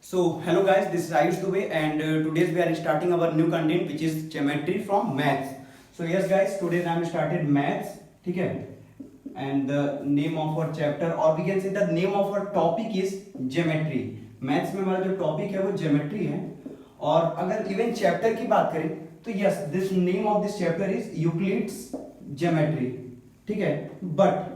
So hello guys, this is Ayush Dubey and today we are starting our new content which is geometry from maths. So yes guys, today I am started maths, ठीक है? And the name of our chapter or we can say the name of our topic is geometry. Maths में हमारा जो topic है वो geometry है और अगर even chapter की बात करें तो yes, this name of this chapter is Euclid's geometry, ठीक है? But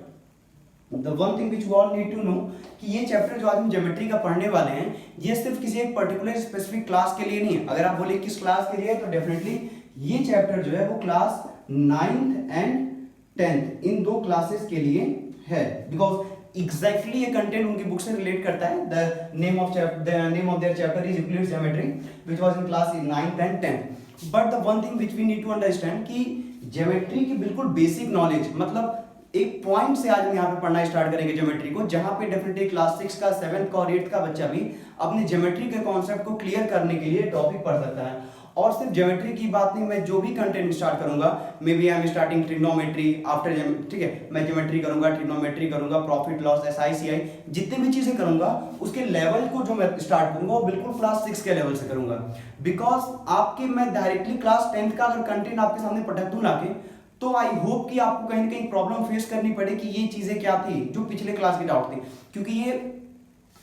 The one thing which you all need to know कि ये चैप्टर जो आज हम ज्योमेट्री का पढ़ने वाले हैं ये सिर्फ किसी एक पर्टिकुलर स्पेसिफिक क्लास के लिए नहीं है। अगर आप बोले किस क्लास के लिए है तो डेफिनेटली ये चैप्टर जो है वो क्लास 9th एंड 10th इन दो क्लासेस के लिए है बिकॉज एग्जैक्टली ये कंटेंट उनकी बुक से रिलेट करता है। The name of their chapter is Euclid's geometry which was in class 9th and 10th। But the one thing which we need to understand कि ज्योमेट्री की बिल्कुल बेसिक नॉलेज मतलब एक पॉइंट से आज हम यहाँ पे पढ़ना स्टार्ट करेंगे ज्योमेट्री को, जहां पे डेफिनेटली क्लास 6 का 7th का और 8th का बच्चा भी अपने ज्योमेट्री के कॉन्सेप्ट को क्लियर करने के लिए टॉपिक पढ़ सकता है। और सिर्फ ज्योमेट्री की बात नहीं, मैं जो भी कंटेंट स्टार्ट करूंगा maybe I am starting trigonometry after, ठीक है, मैं ज्योमेट्री करूंगा, ट्रिग्नोमेट्री करूंगा, प्रॉफिट लॉस, एसआई सीआई, जितनी भी चीजें करूंगा उसके लेवल को जो मैं स्टार्ट करूंगा वो बिल्कुल क्लास 6 के लेवल से करूंगा। बिकॉज आपके मैं डायरेक्टली क्लास 10th का अगर कंटेंट आपके सामने पटक दूं लाके तो आई होप कि आपको कहीं ना कहीं प्रॉब्लम फेस करनी पड़े कि ये चीजें क्या थी जो पिछले क्लास की डाउट थी, क्योंकि ये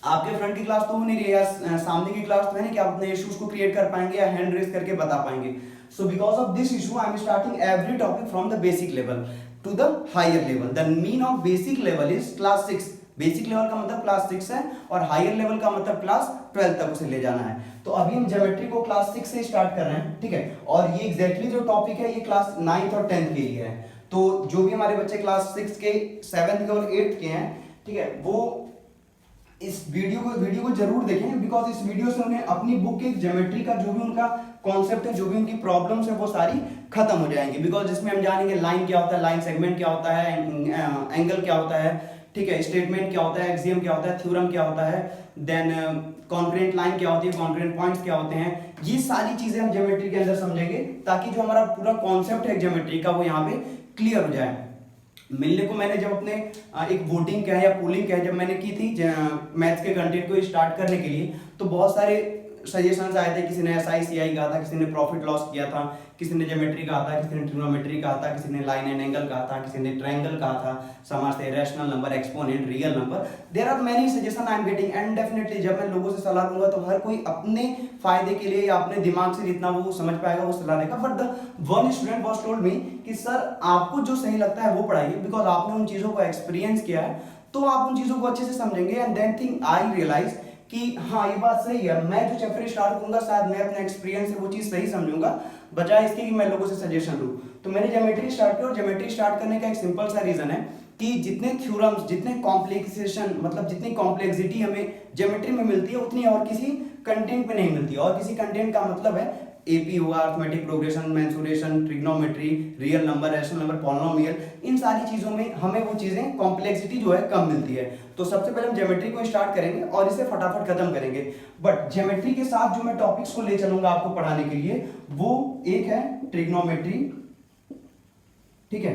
आपके फ्रंट की क्लास तो हो नहीं रही है, सामने की क्लास तो है नहीं कि आप अपने इश्यूज को क्रिएट कर पाएंगे या हैंड रेज करके बता पाएंगे। So because of this issue I am starting every topic from the basic level to the higher level. The mean of basic level is class 6। Basic level का मतलब class 6 है और हायर लेवल का मतलब class 12 तक उसे ले जाना है। तो अभी हम ज्योमेट्री को क्लास 6 से स्टार्ट कर रहे हैं, ठीक है, और ये एग्जैक्टली जो टॉपिक है ये क्लास 9th और 10th के लिए है। तो जो भी हमारे बच्चे क्लास 6 के 7th के और 8th के हैं, ठीक है, वो इस वीडियो को जरूर देखें बिकॉज इस वीडियो से उन्हें अपनी बुक के ज्योमेट्री का जो भी उनका कॉन्सेप्ट है, जो भी उनकी प्रॉब्लम्स है वो सारी खत्म हो जाएंगी। बिकॉज इसमें हम जानेंगे लाइन क्या होता है, लाइन सेगमेंट क्या होता है, एंगल क्या होता है, ठीक है, स्टेटमेंट क्या होता है, एक्सियम क्या होता है, थ्योरम क्या होता है, देन कॉन्क्रेंट लाइन क्या होती है, कॉन्क्रेंट पॉइंट्स क्या होते हैं, ये सारी चीजें हम ज्योमेट्री के अंदर समझेंगे ताकि जो हमारा पूरा कॉन्सेप्ट है ज्योमेट्री का वो यहाँ पे क्लियर हो जाए। मिलने को मैंने जब अपने एक वोटिंग क्या है या पोलिंग क्या है जब मैंने की थी मैथ्स के कंटेंट को स्टार्ट करने के लिए, तो बहुत सारे सजेशंस आए थे। किसी ने एसआई सीआई कहा था, किसी ने प्रॉफिट लॉस किया था, किसी ने ज्योमेट्री कहा था, किसी ने ट्रिग्नोमेट्री कहा था, किसी ने लाइन एंड एंगल कहा था, किसी ने ट्रायंगल कहा था, समाज से rational number, exponent, real number. There are many suggestion I am getting and definitely जब मैं लोगों से सलाह लूंगा तो हर कोई अपने फायदे के लिए या अपने दिमाग से जितना वो समझ पाएगा वो सलाह देगा। But the one student was told me कि सर आपको जो सही लगता है वो पढ़ाइए बिकॉज आपने उन चीजों को एक्सपीरियंस किया है तो आप उन चीजों को अच्छे से समझेंगे। And then thing I realise कि हाँ ये बात सही है, मैं जो चैप्टर स्टार्ट करूंगा शायद मैं अपने एक्सपीरियंस से वो चीज सही समझूंगा बजाय इसके कि मैं लोगों से सजेशन लूं। तो मैंने ज्योमेट्री स्टार्ट किया और ज्योमेट्री स्टार्ट करने का एक सिंपल सा रीजन है कि जितने थ्योरम्स, जितने कॉम्प्लिकेशन मतलब जितनी कॉम्प्लेक्सिटी हमें ज्योमेट्री में मिलती है उतनी और किसी कंटेंट में नहीं मिलती है। और किसी कंटेंट का मतलब है एपी हुआ, arithmetic progression, mensuration, trigonometry, real number, rational number, polynomial, इन सारी चीजों में हमें वो चीजें कॉम्प्लेक्सिटी जो है कम मिलती है। तो सबसे पहले हम ज्योमेट्री को स्टार्ट करेंगे और इसे फटाफट खत्म करेंगे। बट ज्योमेट्री के साथ जो मैं टॉपिक्स को ले चलूंगा आपको पढ़ाने के लिए वो एक है ट्रिग्नोमेट्री, ठीक है,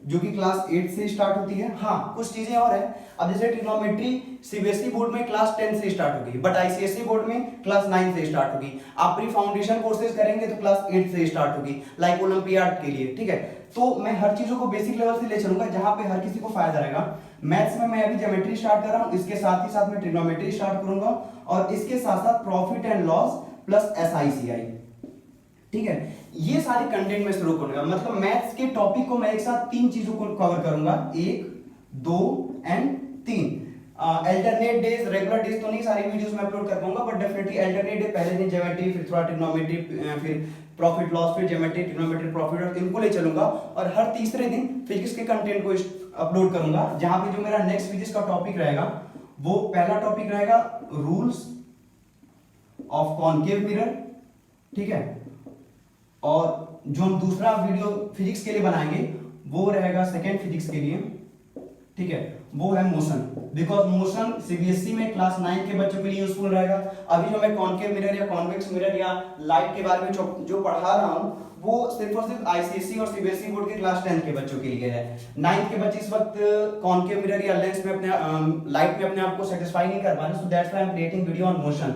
जो कि क्लास 8 से स्टार्ट होती है। हाँ कुछ चीजें और है, अब जैसे ट्रिग्नोमेट्री सीबीएसई बोर्ड में क्लास 10 से स्टार्ट होगी बट आईसीएसई बोर्ड में क्लास 9 से स्टार्ट होगी। आप प्री फाउंडेशन कोर्सेज करेंगे तो क्लास 8 से स्टार्ट होगी लाइक ओलंपियाड के लिए, ठीक है। तो मैं हर चीजों को बेसिक लेवल से ले चलूंगा जहां पे हर किसी को फायदा रहेगा। मैथ्स में मैं अभी ज्योमेट्री स्टार्ट कर रहा हूं, इसके साथ ही साथ मैं ट्रिग्नोमेट्री स्टार्ट करूंगा और इसके साथ साथ प्रॉफिट एंड लॉस प्लस एसआईसीआई, ठीक है, ये सारे कंटेंट में शुरू करूंगा। मतलब मैथ्स के टॉपिक को मैं एक साथ 3 चीजों को कवर करूंगा, 1, 2 and 3। Alternate days, regular days तो नहीं सारी वीडियोस में अपलोड कर पाऊंगा बट डेफिनेटली अल्टरनेट डे पहले दिन ज्योमेट्री, फिर थोड़ा ट्रिग्नोमेट्री, फिर प्रॉफिट लॉस, फिर ज्योमेट्री, ट्रिग्नोमेट्री, प्रॉफिट लॉस, इनको ले चलूंगा। और हर तीसरे दिन फिजिक्स के कंटेंट को अपलोड करूंगा जहां पे जो मेरा नेक्स्ट फिजिक्स का टॉपिक रहेगा वो पहला टॉपिक रहेगा रूल्स ऑफ कॉनकेव मिरर, ठीक है, और जो हम दूसरा वीडियो फिजिक्स के लिए बनाएंगे वो रहेगा सेकेंड फिजिक्स के लिए, ठीक है, वो है मोशन। बिकॉज मोशन सीबीएसई में क्लास 9 के बच्चों के लिए यूजफुल रहेगा। अभी जो मैं कॉनकेव मिरर या कॉन्वेक्स मिरर या लाइट के बारे में जो पढ़ा रहा हूं वो सिर्फ और सिर्फ आईसीएसई और सीबीएसई बोर्ड के क्लास 10 के बच्चों के लिए है। 9th के बच्चे इस वक्त कॉनकेव मिरर या लेंस में अपने लाइट में अपने आप को सेटिस्फाई नहीं कर पा रहे, so that's why I am creating video on motion.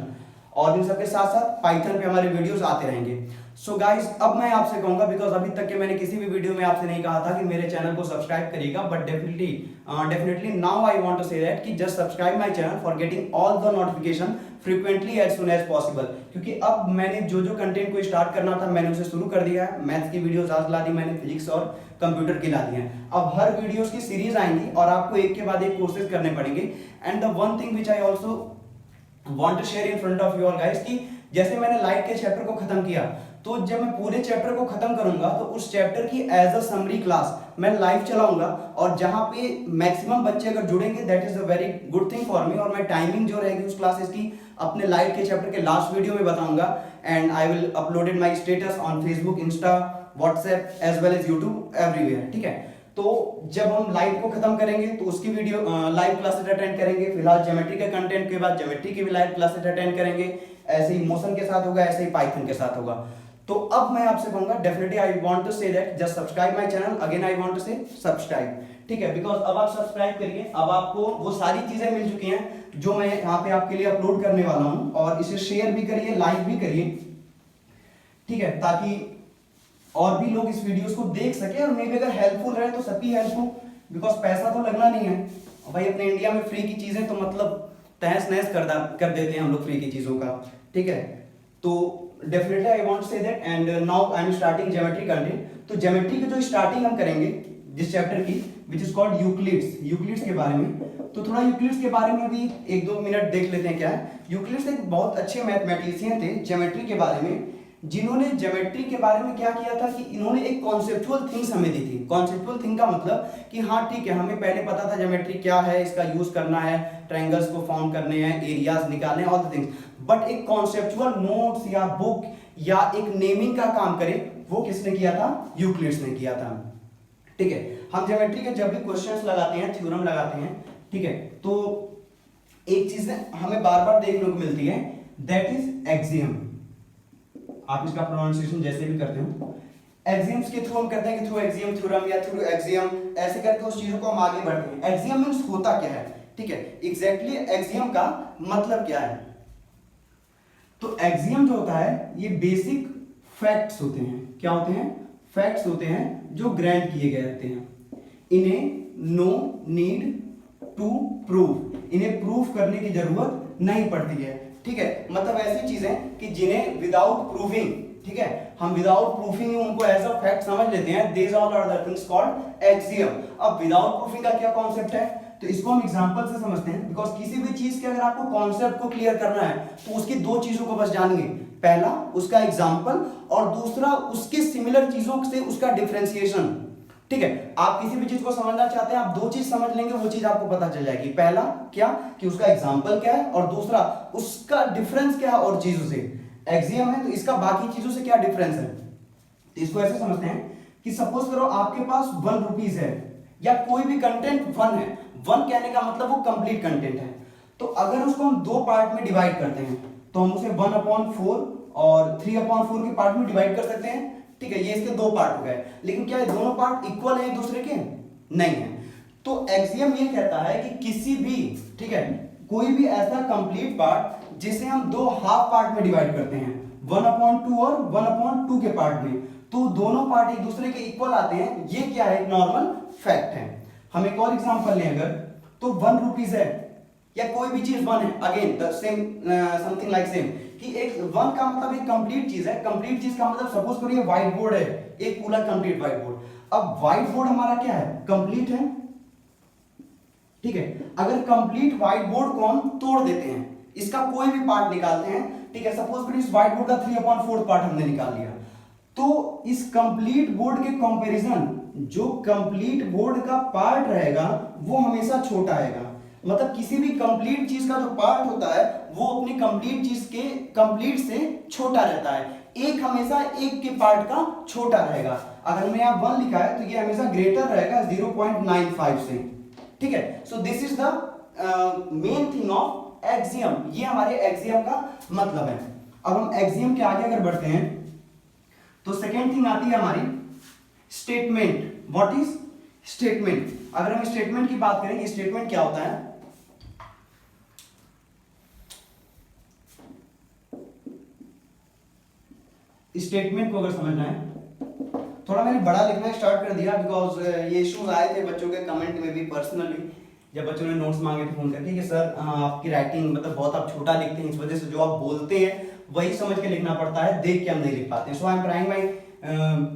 और इन सबके साथ साथ पाइथन पे हमारे वीडियोस आते रहेंगे। सो गाइस, अब मैं आपसे कहूंगा, बिकॉज अभी तक के मैंने किसी भी वीडियो में आपसे नहीं कहा था कि मेरे चैनल को सब्सक्राइब करिएगा, but definitely now I want to say that कि just subscribe my channel for getting all the notification frequently as soon as possible. क्योंकि अब मैंने जो जो कंटेंट को स्टार्ट करना था मैंने उसे शुरू कर दिया है। मैथ्स की वीडियोस आज ला दी मैंने, फिजिक्स और कंप्यूटर की ला दी हैं। अब हर वीडियोस की सीरीज आएंगी और आपको एक के बाद एक कोर्सेज करने पड़ेंगे। And the one thing which I also want to share in front of you all guys, कि जैसे मैंने लाइट के चैप्टर को खत्म किया, तो जब मैं पूरे चैप्टर को खत्म करूंगा तो उस चैप्टर की एज अ समरी क्लास मैं लाइव चलाऊंगा, और जहां पे मैक्सिमम बच्चे अगर जुड़ेंगे that is a very good thing for me. और मैं टाइमिंग जो रहेगी उस क्लासेस की अपने लाइव के चैप्टर के लास्ट वीडियो में बताऊंगा। And I will uploaded my status on Facebook, Insta, WhatsApp as well as YouTube, everywhere. ठीक है, तो जब हम लाइव को खत्म करेंगे तो उसकी वीडियो लाइव क्लासेस अटेंड करेंगे। फिलहाल ज्योमेट्री के कंटेंट के बाद ज्योमेट्री की भी लाइव क्लासेस अटेंड करेंगे। ऐसे ही मोशन के साथ होगा, ऐसे ही पाइथन के साथ होगा। तो अब मैं आपसे कहूंगा, definitely I want to say that just subscribe my channel. Again I want to say subscribe, ठीक है, बिकॉज अब आप सब्सक्राइब करिए। अब आपको वो सारी चीजें मिल चुकी हैं जो मैं यहाँ पे आपके लिए अपलोड करने वाला हूँ, और इसे शेयर भी करिए, लाइक भी करिए, ठीक है, ताकि और भी लोग इस वीडियोस को देख सके और मे बी अगर हेल्पफुल रहे तो सबकी हेल्पफुल, बिकॉज पैसा तो लगना नहीं है भाई। अपने इंडिया में फ्री की चीजें तो मतलब तहस नहस कर देते हैं हम लोग फ्री की चीजों का, ठीक है। तो definitely I want to say that, and now I am starting geometry content. तो ज्योमेट्री की जो स्टार्टिंग हम करेंगे जिस चैप्टर की, विच इज कॉल्ड यूक्लिड्स के बारे में। तो थोड़ा यूक्लिड्स के बारे में भी 1-2 मिनट देख लेते हैं क्या है। यूक्लिड्स एक बहुत अच्छे मैथमेटिशियन थे ज्योमेट्री के बारे में, जिन्होंने ज्योमेट्री के बारे में क्या किया था कि इन्होंने एक कॉन्सेप्चुअल थिंग्स हमें दी थी। कॉन्सेप्चुअल थिंग का मतलब कि हाँ ठीक है, हमें पहले पता था ज्योमेट्री क्या है, इसका यूज करना है, ट्रायंगल्स को फाउंड करने हैं, एरियाज निकालने, ऑल द थिंग्स, बट एक कॉन्सेप्चुअल नोट्स या बुक या एक नेमिंग का काम करे, वो किसने किया था? यूक्लिड्स ने किया था, ठीक है। हम ज्योमेट्री के जब भी क्वेश्चंस लगाते हैं, थ्योरम लगाते हैं, ठीक है, तो एक चीज हमें बार बार देखने को मिलती है, दैट इज एक्सियम। आप इसका प्रोनाउंसिएशन जैसे भी करते हो, एक्सियम्स के थ्रू हम कहते हैं कि थ्रू एक्सियम थ्योरम या थ्रू एक्सियम, ऐसे करके उस चीजों को हम आगे बढ़ते हैं। एक्सियम मींस होता क्या है, ठीक है, एग्जैक्टली एक्सियम का मतलब क्या है। तो एक्सियम जो होता है ये बेसिक फैक्ट्स होते हैं। क्या होते हैं? फैक्ट्स होते हैं जो ग्रांट किए गए रहते हैं। इन्हें नो नीड टू प्रूव, इन्हें प्रूफ करने की जरूरत नहीं पड़ती है, ठीक है। मतलब ऐसी चीजें कि जिन्हें विदाउट प्रूविंग, ठीक है, हम विदाउट प्रूफिंग उनको एज अ फैक्ट समझ लेते हैं, these all are the things called axiom. अब विदाउट प्रूफिंग का क्या कॉन्सेप्ट है, तो इसको हम एग्जांपल से समझते हैं, बिकॉज किसी भी चीज के अगर आपको कॉन्सेप्ट को क्लियर करना है तो उसकी 2 चीजों को बस जानिए, पहला उसका एग्जांपल और दूसरा उसके सिमिलर चीजों से उसका डिफरेंशिएशन, ठीक है। आप किसी भी चीज को समझना चाहते हैं, आप 2 चीज समझ लेंगे, वो चीज आपको पता चल जाएगी। पहला क्या कि उसका एग्जांपल क्या है, और दूसरा उसका डिफरेंस क्या है और चीजों से। एक्सियम है तो इसका बाकी चीजों से क्या डिफरेंस है। तो इसको ऐसे समझते हैं कि सपोज करो आपके पास 1 रुपीज है, या कोई भी कंटेंट 1 है। 1 कहने का मतलब वो कंप्लीट कंटेंट है। तो अगर उसको हम 2 पार्ट में डिवाइड करते हैं तो हम उसे 1/4 और 3/4 के पार्ट में डिवाइड कर सकते हैं, ठीक है। ये इसके 2 पार्ट हो गए, लेकिन क्या ये दोनों पार्ट इक्वल है एक दूसरे के? नहीं है। तो एक्सियम ये कहता है कि किसी भी, ठीक है, कोई भी ऐसा कंप्लीट पार्ट जिसे हम 2 हाफ पार्ट में डिवाइड करते हैं, 1/2 और 1/2 के पार्ट में, तो दोनों पार्ट एक दूसरे के इक्वल आते हैं। ये क्या है? एक नॉर्मल फैक्ट है। हम एक और एग्जांपल लें, अगर तो 1 रुपीज है या कोई भी चीज 1 है, again the same something like same, कि एक 1 का मतलब एक कंप्लीट चीज है। कंप्लीट चीज का मतलब सपोज करिए व्हाइट बोर्ड है, एक पूरा कंप्लीट व्हाइट बोर्ड। अब व्हाइट बोर्ड हमारा क्या है? कंप्लीट है, ठीक है। अगर कंप्लीट व्हाइट बोर्ड को हम तोड़ देते हैं, इसका कोई भी पार्ट निकालते हैं, ठीक है, सपोज करिए इस व्हाइट बोर्ड का 3/4 पार्ट हमने निकाल लिया, तो इस कंप्लीट बोर्ड के कंपैरिजन जो कंप्लीट बोर्ड का पार्ट रहेगा वो हमेशा छोटा आएगा। मतलब किसी भी कंप्लीट चीज का जो पार्ट होता है वो अपनी कंप्लीट चीज के कंप्लीट से छोटा रहता है। एक हमेशा एक के पार्ट का छोटा रहेगा। अगर मैं यहाँ 1 लिखा है तो ये हमेशा ग्रेटर रहेगा 0.95 से, ठीक है। So this is the main thing of axiom. ये हमारे एक्सियम का मतलब है। अब हम एक्सियम के आगे अगर बढ़ते हैं तो सेकेंड थिंग आती है हमारी स्टेटमेंट। What is statement? अगर हम स्टेटमेंट की बात करें, स्टेटमेंट क्या होता है? स्टेटमेंट को अगर समझना है, थोड़ा मैंने बड़ा लिखना स्टार्ट कर दिया बिकॉज ये इश्यूज आए थे बच्चों के कमेंट में भी पर्सनली, जब बच्चों ने नोट्स मांगे थे फोन करके कि सर आपकी राइटिंग मतलब बहुत आप छोटा लिखते हैं, इस वजह से जो आप बोलते हैं वही समझ के लिखना पड़ता है, देख के हम नहीं लिख पाते हैं। So I am trying my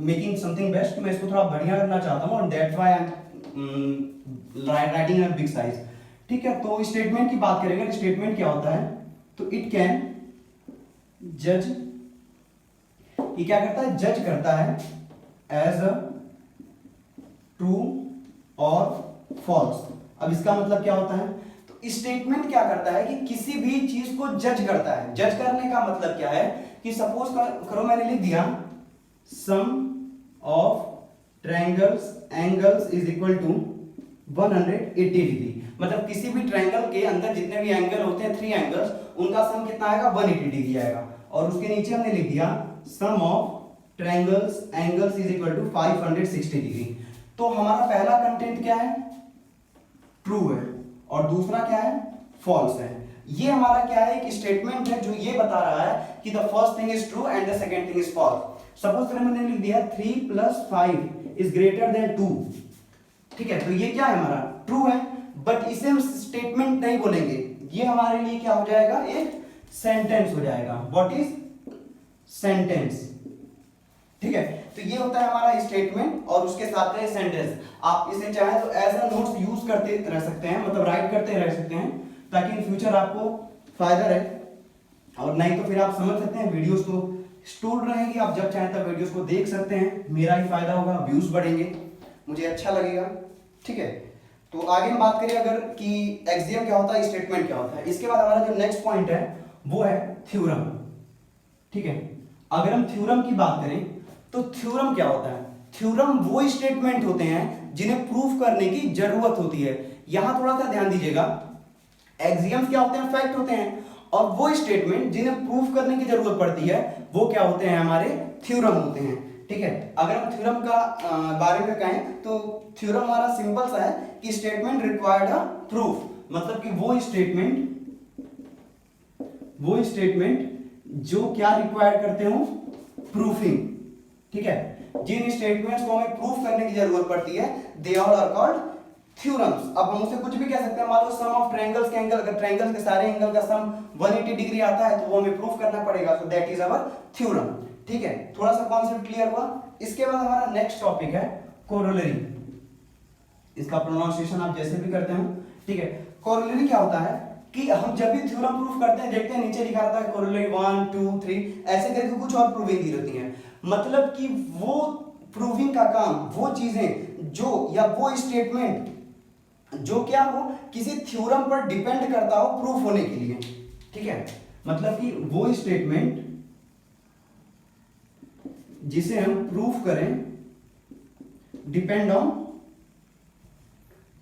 making something best, मैं इसको थोड़ा बढ़िया करना चाहता हूँ, और that's why I am writing in big size. ठीक है, तो स्टेटमेंट की बात करेंगे। स्टेटमेंट क्या होता है, तो इट कैन जज, ये क्या करता है, जज करता है एज अ ट्रू और फॉल्स। अब इसका मतलब क्या होता है, तो स्टेटमेंट क्या करता है कि किसी भी चीज को जज करता है। जज करने का मतलब क्या है कि सपोज करो मैंने लिख दिया sum of triangles angles is equal to 180 degree, मतलब किसी भी ट्रायंगल के अंदर जितने भी एंगल होते हैं, 3 एंगल्स, उनका सम कितना आएगा, 180 डिग्री आएगा। और उसके नीचे हमने लिख दिया sum of triangles angles is equal to 560 degree. तो हमारा पहला कंटेंट क्या है, ट्रू है, और दूसरा क्या है, फॉल्स है। ये हमारा क्या है, एक स्टेटमेंट है जो ये बता रहा है कि the first thing is true and the second thing is false. Suppose मैंने लिख दिया 3 + 5 इज ग्रेटर देन 2, ठीक है, तो ये क्या है, हमारा ट्रू है, बट इसे हम स्टेटमेंट नहीं बोलेंगे, ये हमारे लिए क्या हो जाएगा, एक सेंटेंस हो जाएगा। व्हाट इज सेंटेंस, ठीक है। तो ये होता है हमारा स्टेटमेंट और उसके साथ है सेंटेंस। आप इसे चाहे तो एज अ नोट्स यूज करते रह सकते हैं, मतलब राइट करते रह सकते हैं, ताकि इन फ्यूचर आपको फायदा रहे, और नहीं तो फिर आप समझ सकते हैं वीडियोस को स्टोर रहेंगी, आप जब चाहें तब वीडियोस को देख सकते हैं, मेरा ही फायदा होगा, व्यूज बढ़ेंगे, मुझे अच्छा लगेगा, ठीक है। तो आगे हम बात करें अगर कि एक्सियम क्या होता है, स्टेटमेंट क्या होता है। इसके बाद हमारा जो नेक्स्ट पॉइंट है वो है थ्योरम, ठीक है। अगर हम थ्योरम की बात करें तो थ्योरम क्या होता है, थ्योरम वो स्टेटमेंट होते हैं जिन्हें प्रूफ करने की जरूरत होती है। यहां थोड़ा सा ध्यान दीजिएगा, एक्सियम्स क्या होते हैं, फैक्ट होते हैं, और वो स्टेटमेंट जिन्हें प्रूफ करने की जरूरत पड़ती है वो क्या होते हैं, हमारे थ्योरम होते हैं, ठीक है। अगर हम थ्योरम का बारे में कहें तो थ्योरम हमारा सिंपल सा है कि स्टेटमेंट रिक्वायर्ड अ प्रूफ, मतलब कि वो स्टेटमेंट जो क्या रिक्वायर करते हो, प्रूफिंग, ठीक है। जिन स्टेटमेंट्स को हमें प्रूफ करने की जरूरत पड़ती है they all are called theorems. अब हम उसे कुछ भी कह सकते हैं, मान लो सम ऑफ ट्रायंगल्स के एंगल, अगर ट्रायंगल्स के सारे एंगल का सम 180 डिग्री आता है तो वो हमें प्रूफ करना पड़ेगा, so that is our theorem, ठीक है। थोड़ा सा कॉन्सेप्ट क्लियर हुआ। इसके बाद हमारा नेक्स्ट टॉपिक है कोरोलरी, इसका प्रोनाउंसिएशन आप जैसे भी करते हो, ठीक है। कोरोलरी क्या होता है कि हम जब भी थ्योरम प्रूफ करते हैं, देखते हैं नीचे लिखा रहता है कोरोलरी 1 2 3 ऐसे करके कुछ और प्रूविंग दी रहती है, मतलब कि वो प्रूविंग का काम, वो चीजें जो या वो स्टेटमेंट जो क्या हो किसी थ्योरम पर डिपेंड करता हो प्रूफ होने के लिए, ठीक है। मतलब कि वो स्टेटमेंट जिसे हम प्रूफ करें डिपेंड ऑन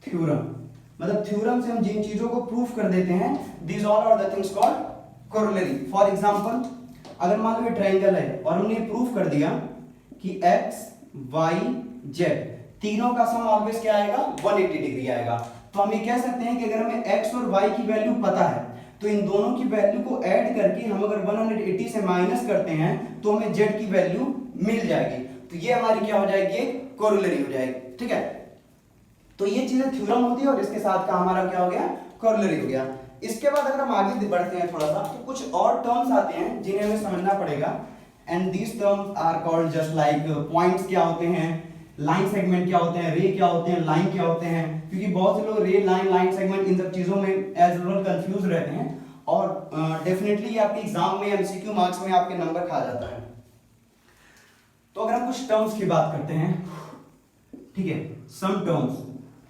थ्योरम, मतलब थ्योरम से हम जिन चीजों को प्रूफ कर देते हैं, these all are the things called corollary. For example, अगर मान लो ये ट्रायंगल है और हमने प्रूफ कर दिया कि x y z तीनों का सम ऑलवेज क्या आएगा, 180 डिग्री आएगा, तो हम ये कह सकते हैं कि अगर हमें x और y की वैल्यू पता है तो इन दोनों की वैल्यू को ऐड करके हम अगर 180 से माइनस करते हैं तो हमें z की वैल्यू मिल जाएगी, तो ये हमारी क्या हो जाएगी, एक कोरोलरी हो जाएगी, ठीक है। तो ये चीजें थ्योरम होती है और इसके साथ का हमारा क्या हो गया, कोरोलरी हो गया। इसके बाद अगर हम आगे बढ़ते हैं थोड़ा सा, तो कुछ और टर्म्स आते हैं जिन्हें हमें समझना पड़ेगा, and these terms are called just like points क्या होते हैं, लाइन सेगमेंट क्या होते हैं, रे क्या होते हैं, लाइन क्या होते हैं, क्योंकि बहुत से लोग रे, लाइन, लाइन सेगमेंट इन सब चीजों में एज यूजुअल कंफ्यूज रहते हैं, और डेफिनेटली ये आपके एग्जाम में एमसीक्यू मार्क्स में आपके नंबर खा जाता है। तो अगर हम कुछ टर्म्स की बात करते हैं, ठीक है, सम टर्म्स,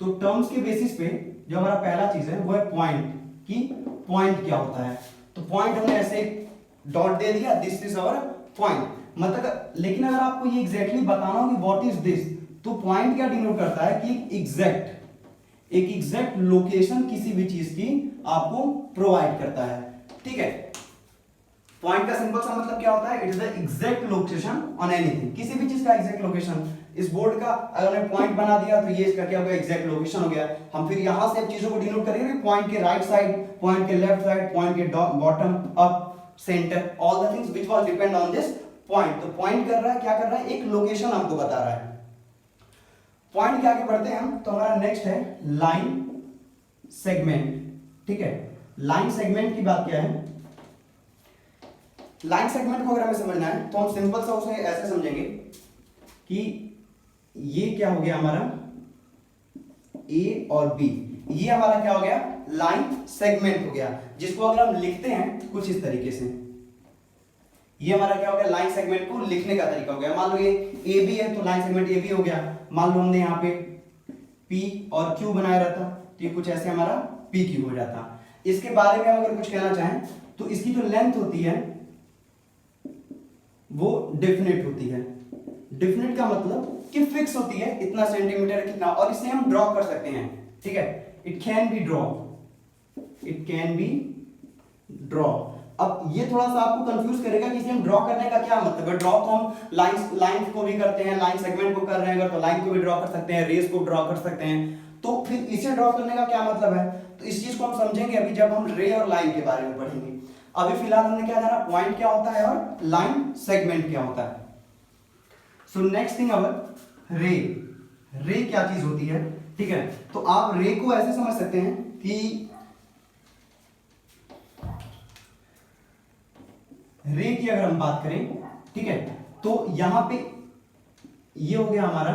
तो टर्म्स के बेसिस पे जो हमारा पहला चीज है वो है पॉइंट, कि पॉइंट क्या होता है। तो पॉइंट हमने ऐसे डॉट दे दिया, दिस इज आवर पॉइंट, मतलब लेकिन अगर आपको ये एग्जैक्टली बताना हो कि व्हाट इज दिस, तो पॉइंट क्या डिनोट करता है कि एक एग्जैक्ट लोकेशन किसी भी चीज की आपको प्रोवाइड करता है, ठीक है। पॉइंट का सिंपल सा मतलब क्या होता है, it is the exact location on anything, किसी भी चीज का एग्जैक्ट लोकेशन। इस बोर्ड का अगर मैं पॉइंट बना दिया तो ये इसका क्या हो गया, एग्जैक्ट लोकेशन हो गया। हम फिर यहां से चीजों को डिनोट करेंगे, पॉइंट के राइट साइड, पॉइंट के लेफ्ट साइड, पॉइंट के bottom, up, centre, all the things which was depend on this point, तो पॉइंट कर रहा है, क्या कर रहा है, एक लोकेशन हमको बता रहा है। पॉइंट के आगे बढ़ते हैं हम, तो हमारा नेक्स्ट है लाइन सेगमेंट। ठीक है, लाइन सेगमेंट की बात क्या है, लाइन सेगमेंट को अगर हमें समझना है तो हम सिंपल सा उसे ऐसे समझेंगे कि ये क्या हो गया हमारा ए और बी, ये हमारा क्या हो गया लाइन सेगमेंट हो गया, जिसको अगर हम लिखते हैं कुछ इस तरीके से, ये हमारा क्या हो गया लाइन सेगमेंट को लिखने का तरीका हो गया। मान लो ये ए बी है तो लाइन सेगमेंट ए बी हो गया। मान लो हमने यहाँ पे पी और क्यू बनाया रहता तो ये कुछ ऐसे हमारा पी क्यू हो जाता। इसके बारे में हम अगर कुछ कहना चाहें तो इसकी जो लेंथ होती है वो डेफिनेट होती है। डेफिनेट का मतलब कि फिक्स होती है, इतना सेंटीमीटर कितना, और इसे हम ड्रॉ कर सकते हैं। ठीक है, it can be draw, it can be draw. अब ये थोड़ा सा आपको कंफ्यूज करेगा कि इसे हम ड्रॉ करने का क्या मतलब है। ड्रॉ तो हम लाइन को भी करते हैं, लाइन सेगमेंट को कर रहे हैं अगर तो लाइन को भी ड्रॉ कर सकते हैं, रेस को ड्रॉ कर सकते हैं, तो फिर इसे ड्रॉ करने का क्या मतलब है, तो इस चीज को हम समझेंगे अभी जब हम रे और लाइन के बारे में पढ़ेंगे। अभी फिलहाल हमने क्या जाना, पॉइंट क्या होता है और लाइन सेगमेंट क्या होता है। सो नेक्स्ट थिंग अवर रे, रे क्या चीज होती है। ठीक है, तो आप रे को ऐसे समझ सकते हैं कि रे की अगर हम बात करें, ठीक है, तो यहां पे ये हो गया हमारा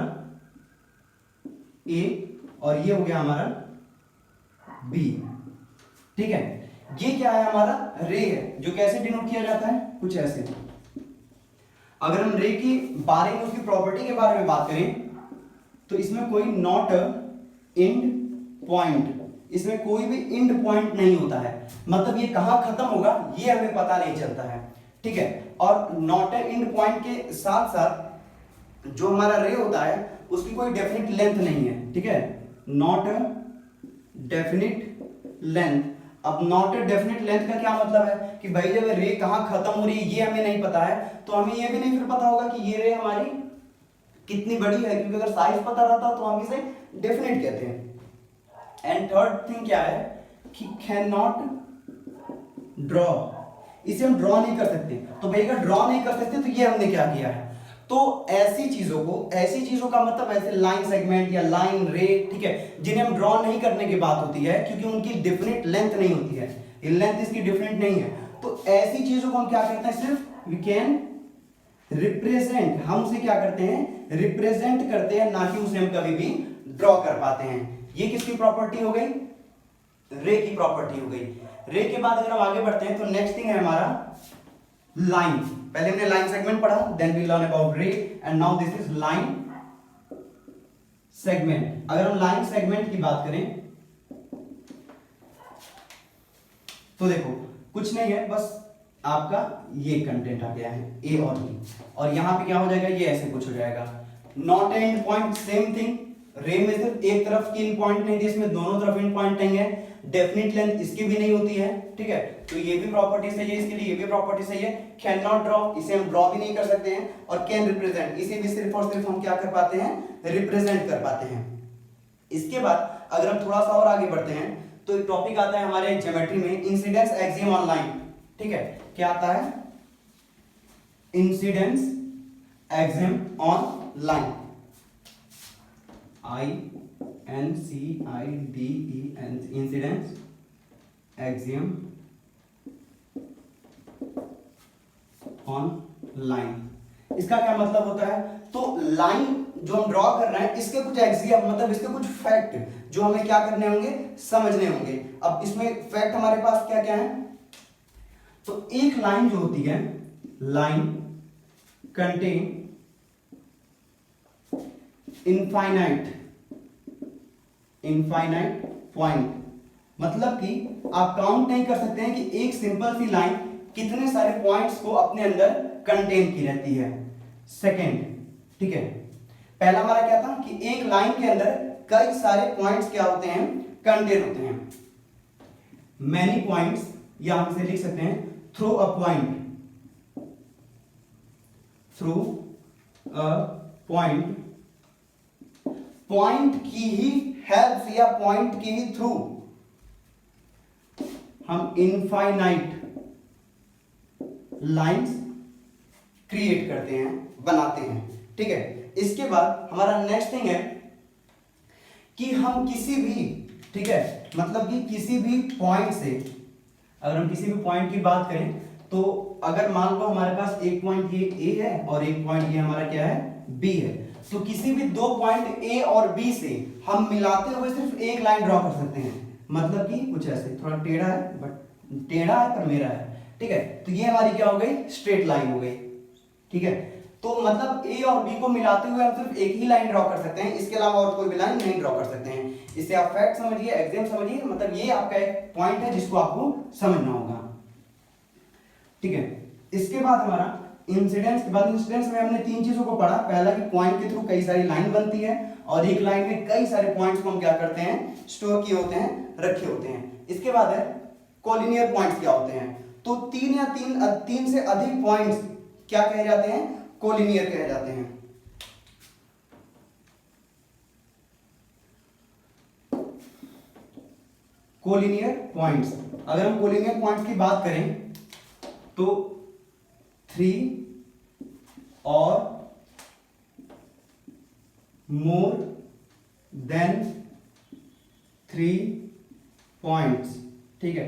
ए और ये हो गया हमारा बी। ठीक है, ये क्या है हमारा रे है, जो कैसे डिनोट किया जाता है, कुछ ऐसे। अगर हम रे की बारे में, उसकी प्रॉपर्टी के बारे में बात करें तो इसमें कोई नॉट एंड पॉइंट, इसमें कोई भी एंड पॉइंट नहीं होता है, मतलब ये कहां खत्म होगा ये हमें पता नहीं चलता है। ठीक है, और नॉट एंड पॉइंट के साथ साथ जो हमारा रे होता है उसकी कोई डेफिनेट लेंथ नहीं है। ठीक है, नॉट डेफिनेट लेंथ। अब नॉट डेफिनेट लेंथ का क्या मतलब है कि भाई जब रे कहां खत्म हो रही है ये हमें नहीं पता है, तो हमें ये भी नहीं फिर पता होगा कि ये रे हमारी कितनी बड़ी है, क्योंकि अगर साइज पता रहता तो हम इसे डेफिनेट कहते हैं। एंड थर्ड थिंग क्या है कि कैन नॉट ड्रॉ, इसे हम ड्रॉ नहीं कर सकते। तो भाई अगर ड्रॉ नहीं कर सकते तो ये हमने क्या किया है, तो ऐसी चीजों को, ऐसी चीजों का मतलब ऐसे लाइन सेगमेंट या लाइन रे, ठीक है, जिन्हें हम ड्रॉ नहीं करने की बात होती है क्योंकि उनकी डेफिनेट लेंथ नहीं होती है, लेंथ इसकी डिफरेंट नहीं है, तो ऐसी चीजों को हम क्या कहते हैं, सिर्फ वी कैन रिप्रेजेंट, हम उसे क्या करते हैं रिप्रेजेंट करते हैं, ना कि उसे हम कभी भी ड्रॉ कर पाते हैं। ये किसकी प्रॉपर्टी हो गई, रे की प्रॉपर्टी हो गई। रे के बाद अगर हम आगे बढ़ते हैं तो नेक्स्ट थिंग है हमारा लाइन। पहले हमने लाइन सेगमेंट पढ़ा, देन वी लर्न अबाउट रे, and now this is line segment. अगर हम लाइन सेगमेंट की बात करें तो देखो कुछ नहीं है, बस आपका ये कंटेंट आ गया है ए और बी, और यहां पे क्या हो जाएगा, ये ऐसे कुछ हो जाएगा। Not and point same thing, रे में सिर्फ एक तरफ की इन पॉइंट नहीं थी, इसमें दोनों तरफ इन पॉइंट नहीं है। डेफिनेट लेंथ इसकी भी नहीं होती है। ठीक है, तो ये भी प्रॉपर्टी सही है इसके लिए, ये भी प्रॉपर्टी सही है। कैन नॉट ड्रॉ, इसे हम ड्रॉ भी नहीं कर सकते हैं, और कैन रिप्रेजेंट, इसे भी सिर्फ और सिर्फ हम क्या कर पाते हैं, रिप्रेजेंट कर पाते हैं। इसके बाद अगर हम थोड़ा सा और आगे बढ़ते हैं तो एक टॉपिक आता है हमारे ज्योमेट्री में, इंसिडेंस एक्सियम ऑन लाइन। ठीक है, क्या आता है, incidence axiom on line, INCIDE, incidence axiom on line. इसका क्या मतलब होता है, तो लाइन जो हम ड्रॉ कर रहे हैं इसके कुछ एक्सियम, मतलब इसके कुछ फैक्ट जो हमें क्या करने होंगे, समझने होंगे। अब इसमें फैक्ट हमारे पास क्या क्या है, तो एक लाइन जो होती है, लाइन कंटेन इनफाइनाइट पॉइंट, मतलब कि आप काउंट नहीं कर सकते हैं कि एक सिंपल सी लाइन कितने सारे पॉइंट्स को अपने अंदर कंटेन की रहती है। सेकेंड, ठीक है, पहला हमारा क्या था कि एक लाइन के अंदर कई सारे पॉइंट्स क्या होते हैं, कंटेन होते हैं। मैनी पॉइंट्स, या हम इसे लिख सकते हैं through a point, through a point, point की ही हेल्प या पॉइंट की ही थ्रू हम इनफाइनाइट लाइंस क्रिएट करते हैं, बनाते हैं, ठीक है। इसके बाद हमारा नेक्स्ट थिंग है कि हम किसी भी, ठीक है, मतलब कि किसी भी पॉइंट से, अगर हम किसी भी पॉइंट की बात करें तो अगर मान लो हमारे पास एक पॉइंट ये ए है और एक पॉइंट ये हमारा क्या है, बी है, तो किसी भी दो पॉइंट ए और बी से हम मिलाते हुए सिर्फ एक लाइन ड्रॉ कर सकते हैं। मतलब कि कुछ ऐसे, थोड़ा टेढ़ा है बट टेढ़ा है पर मेरा है, ठीक है। तो ये हमारी क्या हो गई, स्ट्रेट लाइन हो गई, ठीक है। तो मतलब ए और बी को मिलाते हुए हम सिर्फ एक ही लाइन ड्रॉ कर सकते हैं, इसके अलावा और कोई भी लाइन नहीं ड्रॉ कर सकते हैं। इससे आप फैक्ट समझिए, एग्जाम समझिए, मतलब ये आपका एक पॉइंट है जिसको आपको समझना होगा, ठीक है। इसके बाद हमारा इंसिडेंस के बाद, इंसिडेंस में हमने तीन चीजों को पढ़ा। पहला कि पॉइंट के थ्रू कई सारी लाइन बनती है और एक लाइन में कई सारे पॉइंट्स को हम क्या करते हैं, स्टोर किए होते हैं, रखे होते हैं। इसके बाद है कोलिनियर पॉइंट्स क्या होते हैं। तो तीन से अधिक पॉइंट्स क्या कहे जाते हैं, कोलिनियर कहे जाते हैं। कोलिनियर पॉइंट्स, अगर हम कोलिनियर पॉइंट्स की बात करें तो 3 और मोर देन 3 पॉइंट्स, ठीक है।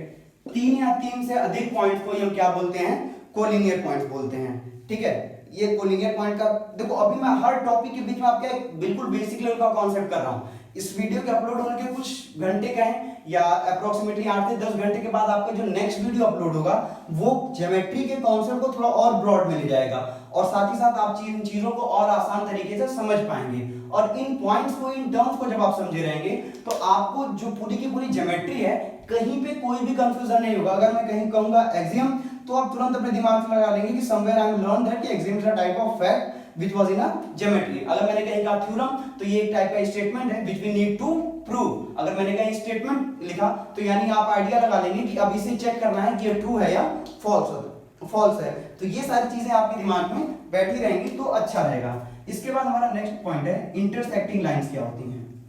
3 या 3 से अधिक पॉइंट्स को हम क्या बोलते हैं, कोलिनियर पॉइंट्स बोलते हैं, ठीक है। ये कोलिनियर पॉइंट का देखो, अभी मैं हर टॉपिक के बीच में आपका एक बिल्कुल बेसिक लेवल का कॉन्सेप्ट कर रहा हूं। इस वीडियो के अपलोड होने के कुछ घंटे का है या अप्रोक्सीमेटली 8 से 10 घंटे के बाद आपका जो नेक्स्ट वीडियो अपलोड होगा वो ज्योमेट्री के कॉन्सेप्ट को थोड़ा और ब्रॉड में ले जाएगा और साथ ही साथ आप इन चीजों को और आसान तरीके से समझ पाएंगे। और इन पॉइंट्स को, इन टर्म्स को जब आप समझे रहेंगे तो आपको जो पूरी की पूरी ज्योमेट्री है कहीं पे कोई भी कंफ्यूजन नहीं होगा। अगर मैं कहीं कहूंगा एक्सियम तो आप तुरंत अपने दिमाग से लगा लेंगे कि somewhere I have learn that कि axiom is a type of fact which was in a geometry। अगर मैंने कहीं कहा थ्योरम तो ये एक टाइप का स्टेटमेंट है which we need to prove। अगर मैंने कहीं स्टेटमेंट लिखा तो यानी आप आइडिया लगा लेंगे कि अब इसे चेक करना है कि ये ट्रू है या फॉल्स है। तो ये सारी चीजें आपके दिमाग में बैठी रहेंगी तो अच्छा रहेगा। इसके बाद हमारा नेक्स्ट पॉइंट है इंटरसेक्टिंग लाइंस क्या होती हैं,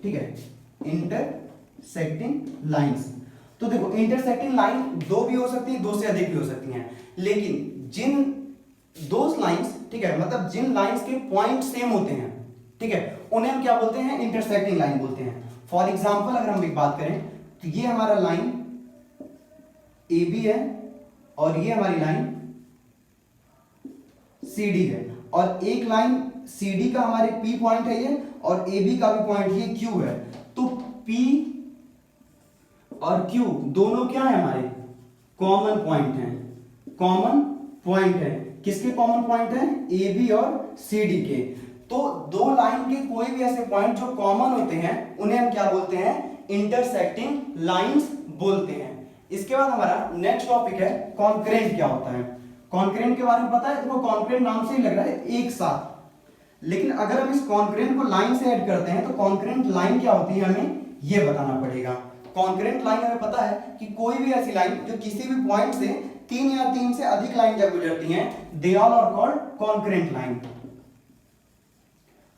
ठीक है। इंटरसेक्टिंग लाइंस, तो देखो इंटरसेक्टिंग लाइन दो भी हो सकती है, दो से अधिक भी हो सकती हैं, लेकिन जिन दोस लाइंस, ठीक है, मतलब जिन लाइंस के पॉइंट सेम होते हैं, ठीक है, उन्हें हम क्या बोलते हैं, इंटरसेक्टिंग लाइन बोलते हैं। फॉर एग्जांपल अगर हम एक बात करें तो ये हमारा लाइन ए बी है और ये हमारी लाइन सी डी है और एक लाइन सी डी का हमारे पी पॉइंट है ये और ए बी का भी पॉइंट ये क्यू है। तो पी और क्यू दोनों क्या है, हमारे कॉमन पॉइंट हैं, कॉमन पॉइंट है। किसके कॉमन पॉइंट है, ए बी और सी डी के। तो दो लाइन के कोई भी ऐसे पॉइंट जो कॉमन होते हैं उन्हें हम क्या बोलते हैं, इंटरसेक्टिंग लाइंस बोलते हैं। इसके बाद हमारा नेक्स्ट टॉपिक है कॉन्करेंट क्या होता है। कॉन्करेंट के बारे में पता है, देखो कॉन्करेंट नाम से ही लग रहा है एक साथ, लेकिन अगर हम इस कॉन्करेंट को लाइन से ऐड करते हैं तो कॉन्करेंट लाइन क्या होती है हमें यह बताना पड़ेगा। कॉन्करेंट लाइन हमें पता है कि कोई भी ऐसी लाइन जो किसी भी पॉइंट से 3 या 3 से अधिक लाइन जब गुजरती हैं, they all are called concurrent line.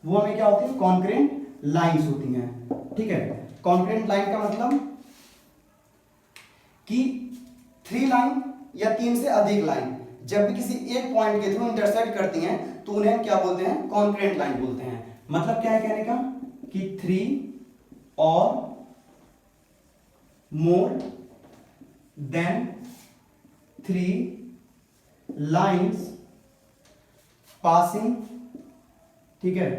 वो हमें क्या होती है, कॉन्करेंट लाइंस होती हैं, ठीक है। कॉन्करेंट लाइन का मतलब कि 3 लाइन या 3 से अधिक लाइन जब भी किसी एक पॉइंट के थ्रू इंटरसेक्ट करती हैं तो उन्हें हम क्या बोलते हैं, कॉन्करेंट लाइन बोलते हैं। मतलब क्या है कहने का कि 3 और मोर देन 3 लाइंस पासिंग, ठीक है,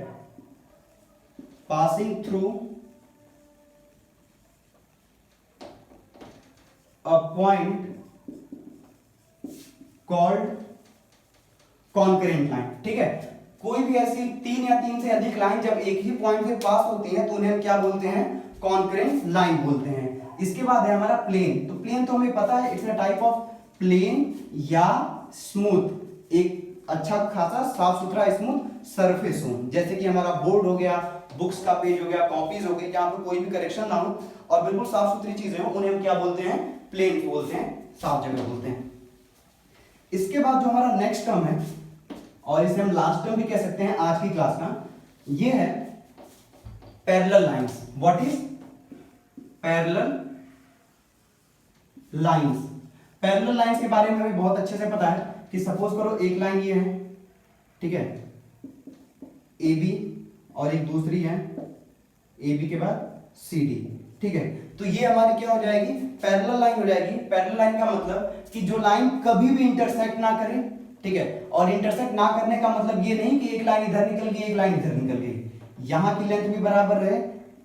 passing through a point called concurrent line, ठीक है। कोई भी ऐसी 3 या 3 से अधिक लाइन जब एक ही पॉइंट से पास होती हैं तो उन्हें हम क्या बोलते हैं, कॉन्करेंट लाइन बोलते हैं। इसके बाद है हमारा प्लेन। तो प्लेन तो हमें पता है, it's a type of plane या स्मूथ, एक अच्छा खासा साफ सुथरा स्मूथ सरफेस हो, जैसे कि हमारा बोर्ड हो गया, बुक्स का पेज हो गया, कॉपीज हो गई, जहां पर कोई भी करेक्शन ना हो और बिल्कुल साफ सुथरी चीजें हो, उन्हें हम क्या बोलते हैं, प्लेन बोलते हैं, साफ जगह बोलते हैं। इसके बाद जो हमारा नेक्स्ट टर्म है और इसे हम लास्ट टर्म भी कह सकते हैं आज की क्लास का, ये है parallel lines. What is parallel lines. Parallel lines के बारे में हमें बहुत अच्छे से पता है कि सपोज करो एक लाइन ये है, ठीक है, ए बी, और एक दूसरी है ए बी के बाद सी डी, ठीक है। तो ये हमारी क्या हो जाएगी, पैरेलल लाइन हो जाएगी। पैरेलल लाइन का मतलब कि जो लाइन कभी भी इंटरसेक्ट ना करे, ठीक है। और इंटरसेक्ट ना करने का मतलब ये नहीं कि एक लाइन इधर निकल गई, एक लाइन इधर निकल गई। यहां की लेंथ भी बराबर रहे,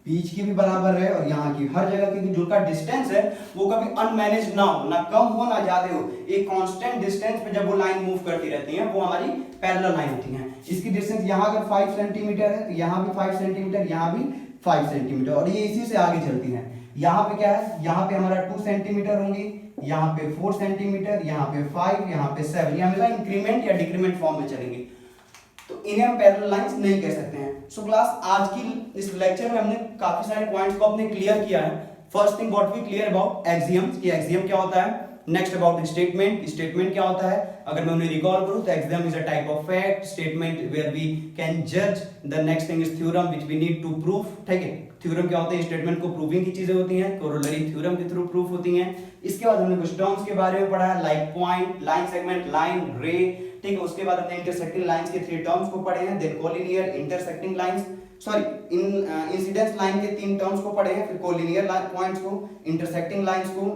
बीच की भी बराबर रहे, और यहाँ की हर जगह की जो का डिस्टेंस है वो कभी अनमैनेज ना हो, ना कम हो ना ज्यादा हो, एक कांस्टेंट डिस्टेंस पे जब वो लाइन मूव करती रहती है वो हमारी पैरेलल लाइन होती है। इसकी डिस्टेंस यहाँ अगर 5 सेंटीमीटर है तो यहाँ भी 5 सेंटीमीटर, यहाँ भी 5 सेंटीमीटर, और ये इसी से आगे चलती है। यहाँ पे क्या है, यहाँ पे हमारा 2 सेंटीमीटर होंगी, यहाँ पे 4 सेंटीमीटर, यहाँ पे 5, यहाँ पे 7, ये हमेशा इंक्रीमेंट या डिक्रीमेंट फॉर्म में चलेंगे। तो इन्हें हम पैरेलल लाइंस नहीं कह सकते हैं। सो क्लास आज की इस लेक्चर में हमने काफी सारे पॉइंट्स को अपने क्लियर किया है। First thing what we clear about axioms, कि एक्सियम क्या होता है। नेक्स्ट अबाउट स्टेटमेंट, स्टेटमेंट क्या होता है। अगर मैं उन्हें रिकॉल करूं तो axiom is a type of fact, statement where we can जज। The next thing is theorem which we need to prove, ठीक है। थ्योरम क्या होते हैं, स्टेटमेंट को प्रूविंग की चीजें होती हैं, कोरोलरी थ्योरम के थ्रू प्रूफ होती हैं। इसके बाद हमने कुछ टर्म्स के बारे में पढ़ा है, like point, line segment, line, रे, ठीक है। उसके बाद हमने इंटरसेक्टिंग लाइंस के 3 टर्म्स को पढ़े हैं, then collinear, intersecting lines, sorry incidence line के 3 टर्म्स को पढ़े हैं, फिर कोलिनियर पॉइंट्स को, इंटरसेक्टिंग लाइंस को,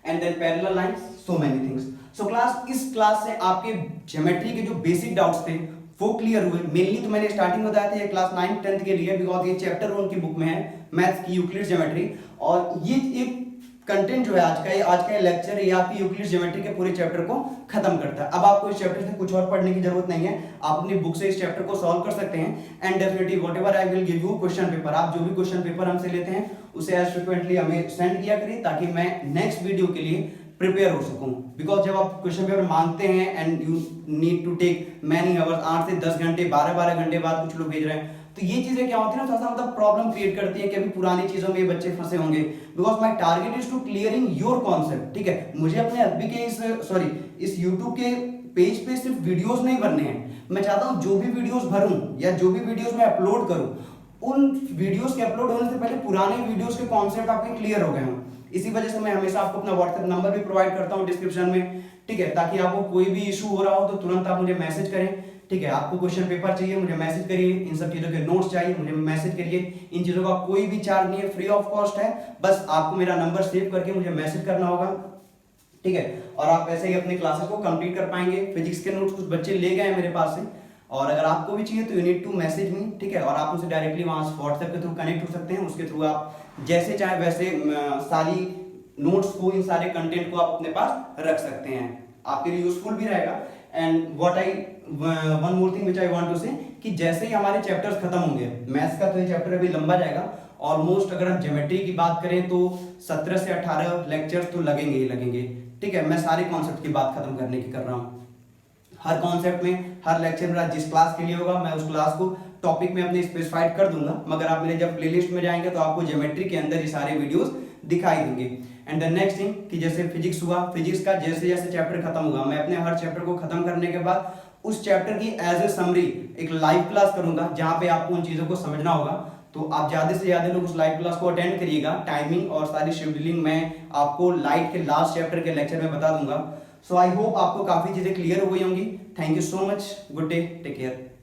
and then parallel lines, so many things. So class इस क्लास से आपके ज्योमेट्री के जो बेसिक डाउट्स थे वो क्लियर हुए। मेनली तो मैंने स्टार्टिंग में बताया था ये क्लास 9 10th के लिए, बिकॉज ये चैप्टर उनकी बुक में है मैथ्स की यूक्लिड्स ज्योमेट्री, और ये एक कंटेंट जो है आज का ये लेक्चर है, ये आपकी यूक्लिड्स ज्योमेट्री के पूरे चैप्टर को खत्म करता है। अब आपको इस चैप्टर से कुछ और पढ़ने की जरूरत नहीं है, आप अपनी बुक से इस चैप्टर को सॉल्व कर सकते हैं। And definitely whatever I will give you question paper, आप जो भी क्वेश्चन पेपर हमसे लेते हैं उसे एज फ्रिक्वेंटली हमें सेंड किया करिए, ताकि मैं नेक्स्ट वीडियो के लिए प्रिपेयर हो सकूं। बिकॉज जब आप क्वेश्चन पेपर मांगते हैं and you need to take many hours, 8 से 10 घंटे, 12 घंटे बाद कुछ लोग भेज रहे हैं, तो ये चीजें क्या होती है ना, थोड़ा सा मतलब प्रॉब्लम क्रिएट करती है कि अभी पुरानी चीजों में ये बच्चे फंसे होंगे। Because my target is to clearing your concept, ठीक है। मुझे अपने एफबी के इस यूट्यूब के पेज पे सिर्फ वीडियोस नहीं भरने हैं, मैं चाहता हूं जो भी वीडियोस भरूं या जो भी वीडियोस मैं अपलोड करूं, उन वीडियोस के अपलोड होने से पहले पुराने वीडियोस के कॉन्सेप्ट आपके क्लियर हो गए हों। इसी वजह से मैं हमेशा आपको अपना व्हाट्सएप नंबर भी प्रोवाइड करता हूं डिस्क्रिप्शन में, ठीक है, ताकि आपको कोई भी इशू हो रहा हो तो तुरंत आप मुझे मैसेज करें, ठीक है। आपको क्वेश्चन पेपर चाहिए, मुझे मैसेज करिए, इन सब चीजों के नोट्स चाहिए, मुझे मैसेज करिए। इन चीजों का कोई भी चार्ज नहीं है, फ्री ऑफ कॉस्ट है, बस आपको मेरा नंबर सेव करके मुझे मैसेज करना होगा, ठीक है। और आप ऐसे ही अपने क्लासेस को कंप्लीट कर पाएंगे। फिजिक्स के नोट्स कुछ बच्चे ले गए हैं मेरे पास से, और अगर आपको भी चाहिए तो you need to message me, ठीक है। और आप मुझसे डायरेक्टली वहां व्हाट्सएप के थ्रू कनेक्ट हो सकते हैं, उसके थ्रू आप जैसे चाहे वैसे सारी नोट्स को, इन सारे कंटेंट को आप अपने पास रख सकते हैं, आपके लिए यूजफुल भी रहेगा। And one more thing which I want to say, कि जैसे ही हमारे चैप्टर्स खत्म होंगे, मैथ्स का तो ये चैप्टर अभी लंबा जाएगा, ऑलमोस्ट अगर हम ज्योमेट्री की बात करें तो 17 से 18 लेक्चर्स तो लगेंगे ही लगेंगे, ठीक है। मैं सारे कॉन्सेप्ट की बात खत्म करने की कर रहा हूँ। हर कॉन्सेप्ट में, हर लेक्चर मेरा जिस क्लास के लिए होगा, मैं उस क्लास को टॉपिक में अपने स्पेसिफाइड कर दूंगा, मगर आप मेरे जब प्लेलिस्ट में जाएंगे तो आपको ज्योमेट्री के अंदर ये सारे वीडियोस दिखाई देंगे। एंड द नेक्स्ट थिंग, कि जैसे फिजिक्स हुआ, फिजिक्स का जैसे जैसे चैप्टर खत्म होगा, मैं अपने हर चैप्टर को खत्म करने के बाद उस चैप्टर की एज ए समरी एक लाइव क्लास करूंगा, जहां पे आपको उन चीजों को समझना होगा। तो आप ज्यादा से ज्यादा लोग उस लाइव क्लास को अटेंड करिएगा। टाइमिंग और सारी शेड्यूलिंग मैं आपको लाइव के लास्ट चैप्टर के लेक्चर में बता दूंगा। सो आई होप आपको काफी चीजें क्लियर हो गई होंगी। Thank you so much, good day, take care.